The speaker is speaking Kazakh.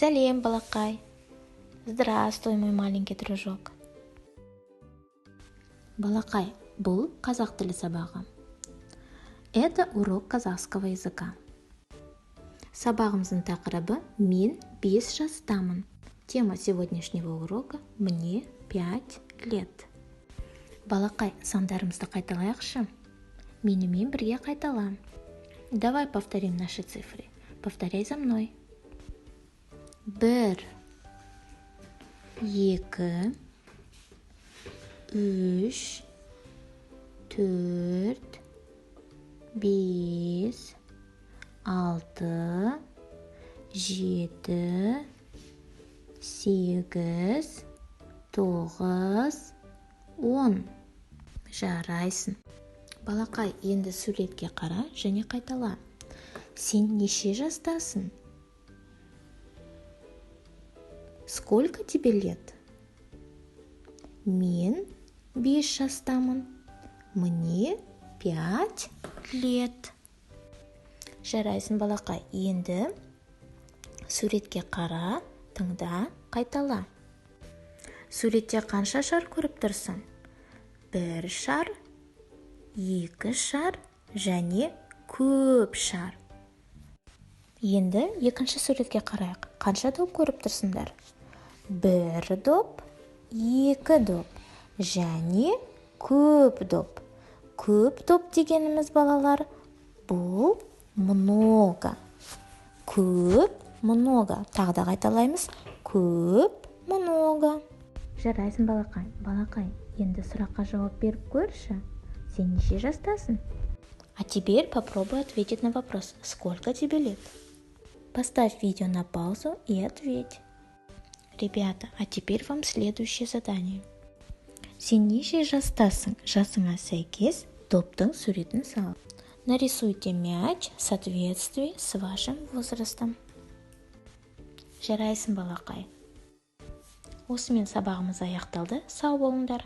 Сәлем, балақай. Здравствуй, мой маленький дружок. Балақай, бұл қазақ тілі сабағы. Это урок казахского языка. Сабағымыздың тақырыбы «Мен 5 жастамын». Тема сегодняшнего урока «Мне 5 лет». Балақай, сандарымызды қайталайықшы. Менімен бірге қайтала. Давай повторим наши цифры. Повторяй за мной. 1, 2, 3, 4, 5, 6, 7, 8, 9, 10. Жарайсың. Балақай, енді суретке қара және қайтала. Сен неше жастасың? Сколько тебе лет? Мен 5 жастамын. Мне 5 лет. Жарайсың, балақай. Енді суретке қара, тыңда, қайтала. Суретте қанша шар көріп тұрсың? 1 шар, 2 шар және көп шар. Енді екінші суретке қарайық. Қанша доп көріп тұрсыңдар? 1 доп, 2 доп және көп доп. Көп доп дегеніміз, балалар, бұл много. Көп, много. Тағы да қайталаймыз. Көп, много. Жарайсың, балақай. Балақай, енді сұраққа жауап беріп көрші. Сен неше жастасың? А теперь попробуй ответить на вопрос. Сколько тебе лет? Поставь видео на паузу и ответь. Ребята, а теперь вам следующее задание. Сен неше жастасың? Жасыңа сәйкес топтың суретін сал. Нарисуйте мяч в соответствии с вашим возрастом. Жарайсың, балақай. Осымен сабағымыз аяқталды. Сау болыңдар.